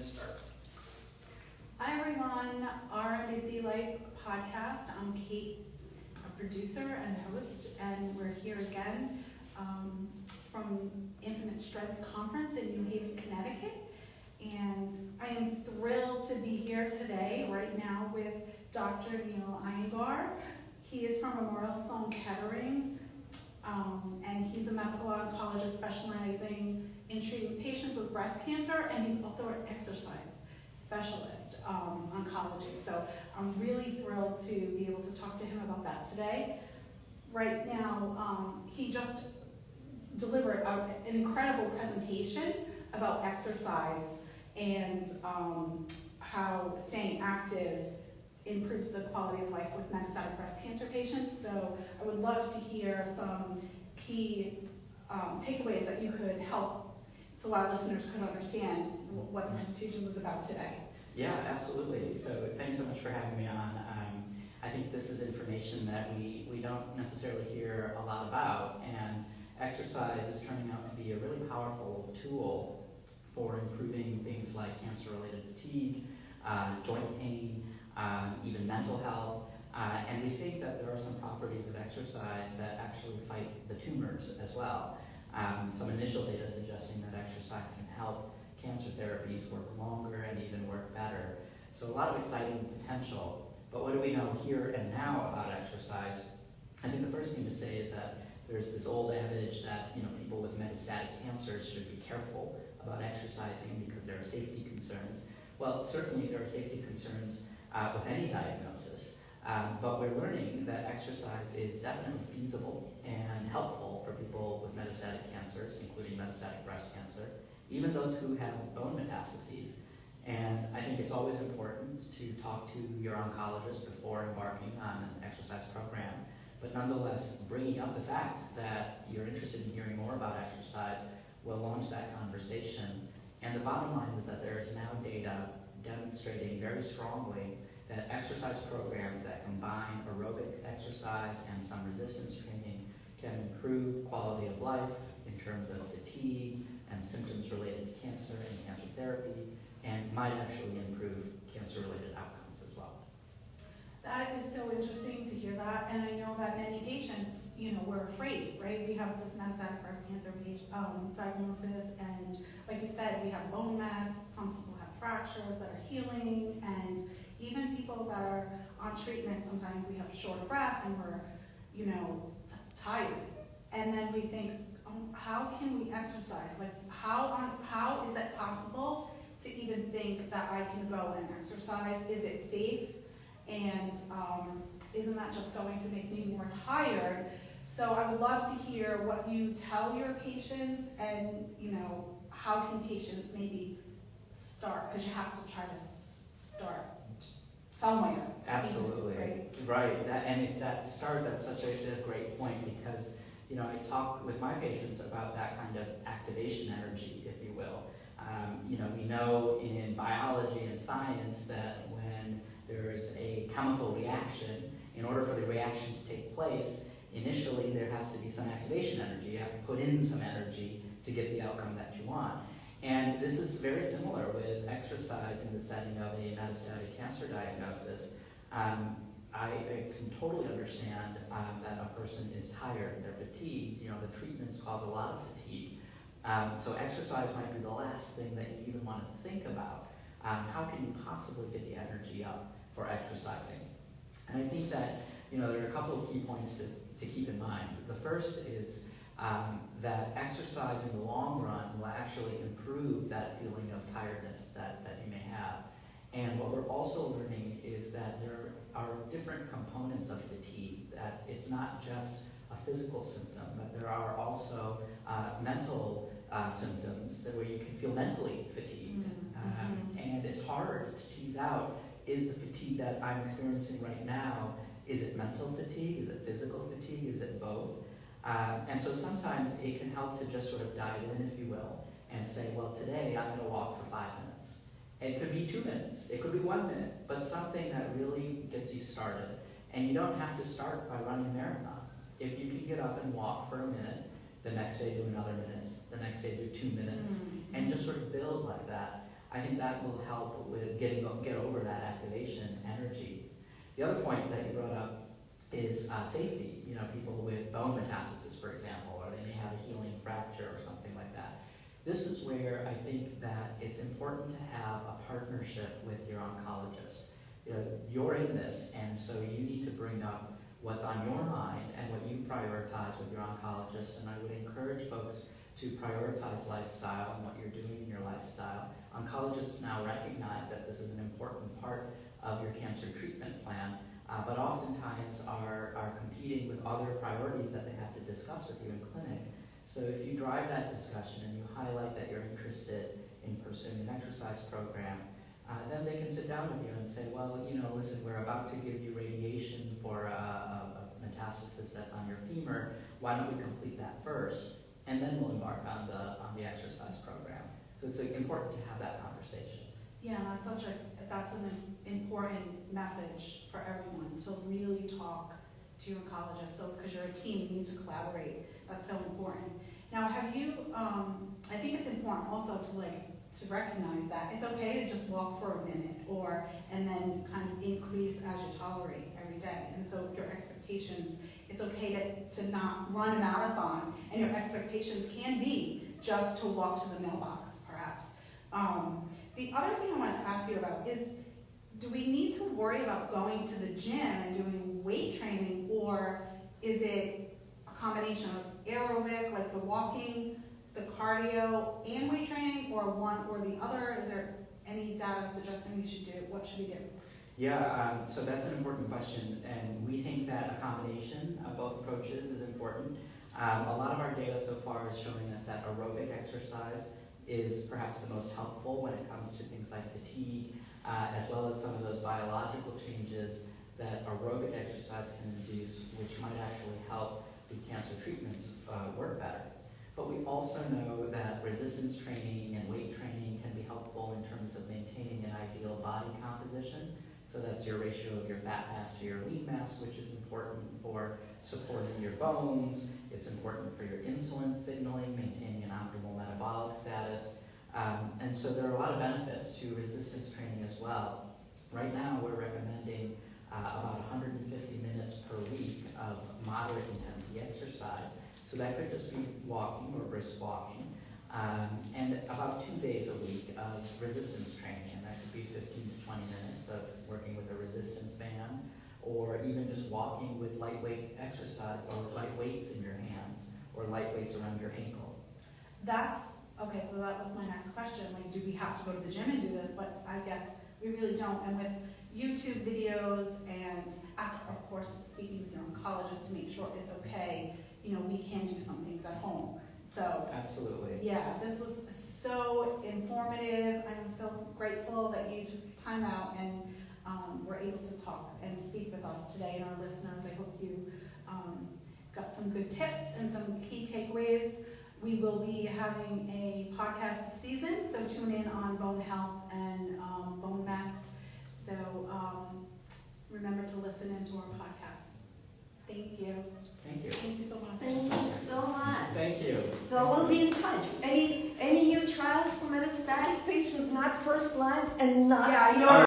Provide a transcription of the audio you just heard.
start. Hi everyone, our MBC Life podcast. I'm Kate, a producer and host, and we're here again from Infinite Strength Conference in New Haven, Connecticut. And I am thrilled to be here today, right now, with Dr. Neil Iyengar. He is from Memorial Sloan Kettering, and he's a medical oncologist specializing in treating patients with breast cancer, and he's also an exercise specialist oncology. So I'm really thrilled to be able to talk to him about that today. Right now, he just delivered an incredible presentation about exercise and how staying active improves the quality of life with metastatic breast cancer patients. So I would love to hear some key takeaways that you could help so our listeners could understand what the presentation was about today. Yeah, absolutely. So thanks so much for having me on. I think this is information that we don't necessarily hear a lot about, and exercise is turning out to be a really powerful tool for improving things like cancer-related fatigue, joint pain, even mental health. And we think that there are some properties of exercise that actually fight the tumors as well. Some initial data suggesting that exercise can help cancer therapies work longer and even work better. So a lot of exciting potential. But what do we know here and now about exercise? I think the first thing to say is that there's this old adage that people with metastatic cancers should be careful about exercising because there are safety concerns. Well, certainly there are safety concerns with any diagnosis, but we're learning that exercise is definitely feasible and helpful for people with metastatic cancers, including metastatic breast cancer, even those who have bone metastases. And I think it's always important to talk to your oncologist before embarking on an exercise program. But nonetheless, bringing up the fact that you're interested in hearing more about exercise will launch that conversation. And the bottom line is that there is now data demonstrating very strongly that exercise programs that combine aerobic exercise and some resistance training can improve quality of life in terms of fatigue and symptoms related to cancer and cancer therapy, and might actually improve cancer-related outcomes as well. That is so interesting to hear that, and I know that many patients, were afraid, right? We have this metastatic breast cancer diagnosis, and like you said, we have bone mets, some people have fractures that are healing, and even people that are on treatment, sometimes we have short breath and we're, tired. And then we think, how can we exercise? Like, how is that possible to even think that I can go and exercise? Is it safe? And isn't that just going to make me more tired? So I would love to hear what you tell your patients, and how can patients maybe start, because you have to try to start somewhere. Absolutely. Right. And it's that start that's such a great point, because I talk with my patients about that kind of activation energy, if you will. We know in biology and science that when there's a chemical reaction, in order for the reaction to take place, initially there has to be some activation energy. You have to put in some energy to get the outcome that you want. And this is very similar with exercise in the setting of a metastatic cancer diagnosis. I can totally understand that a person is tired, they're fatigued. The treatments cause a lot of fatigue. So exercise might be the last thing that you even want to think about. How can you possibly get the energy up for exercising? And I think that there are a couple of key points to keep in mind. The first is that exercise in the long run will actually improve that feeling of tiredness that you may have. And what we're also learning is that there are different components of fatigue, that it's not just a physical symptom, but there are also mental symptoms where you can feel mentally fatigued. And it's hard to tease out, is the fatigue that I'm experiencing right now, is it mental fatigue, is it physical fatigue, is it both? And so sometimes it can help to just sort of dive in, if you will, and say, well, today I'm going to walk for 5 minutes. It could be 2 minutes, it could be 1 minute, but something that really gets you started. And you don't have to start by running a marathon. If you can get up and walk for a minute, the next day do another minute, the next day do 2 minutes, and just sort of build like that. I think that will help with get over that activation energy. The other point that you brought up is safety. You know, people with bone metastasis, for example, or they may have a healing fracture or something like that. This is where I think that it's important to have a partnership with your oncologist. You know, you're in this, and so you need to bring up what's on your mind and what you prioritize with your oncologist. And I would encourage folks to prioritize lifestyle and what you're doing in your lifestyle. Oncologists now recognize that this is an important part of your cancer treatment plan, but oftentimes are competing with other priorities that they have to discuss with you in clinic. So if you drive that discussion and you highlight that you're interested in pursuing an exercise program, then they can sit down with you and say, well, you know, listen, we're about to give you radiation for a metastasis that's on your femur. Why don't we complete that first, and then we'll embark on the exercise program. So it's important to have that conversation. Yeah, that's an important message for everyone, to really talk to your oncologist, because you're a team, you need to collaborate. That's so important. Now, have you, I think it's important also to recognize that it's okay to just walk for a minute, and then kind of increase as you tolerate every day. And so your expectations, it's okay to not run a marathon, and your expectations can be just to walk to the mailbox, perhaps. The other thing I wanted to ask you about is, do we need to worry about going to the gym and doing weight training, or is it a combination of aerobic, like the walking, the cardio, and weight training, or one or the other? Is there any data suggesting we should do? What should we do? Yeah, so that's an important question, and we think that a combination of both approaches is important. A lot of our data so far is showing us that aerobic exercise is perhaps the most helpful when it comes to things like fatigue, as well as some of those biological changes that aerobic exercise can induce, which might actually help the cancer treatments work better. But we also know that resistance training and weight training can be helpful in terms of maintaining an ideal body composition. So that's your ratio of your fat mass to your lean mass, which is important for supporting your bones. It's important for your insulin signaling, maintaining an optimal metabolic status. And so there are a lot of benefits to resistance training as well. Right now, we're recommending about 150 minutes per week of moderate intensity exercise. So that could just be walking or brisk walking, and about 2 days a week of resistance training, and that could be 15 to 20 minutes of working with a resistance band, or even just walking with lightweight exercise, or light weights in your hands, or light weights around your ankle. Okay, so that was my next question. Like, do we have to go to the gym and do this? But I guess we really don't. And with YouTube videos, and after, of course, speaking with your oncologist to make sure it's okay, you know, we can do some things at home. So absolutely. Yeah, this was so informative. I'm so grateful that you took time out and were able to talk and speak with us today, and our listeners. I hope you got some good tips and some key takeaways. We will be having a podcast this season, so tune in on bone health and bone mats. So remember to listen into our podcast. Thank you. Thank you. Thank you so much. Thank you so much. Thank you. So we'll be in touch. Any new trials for metastatic patients, not first line and not your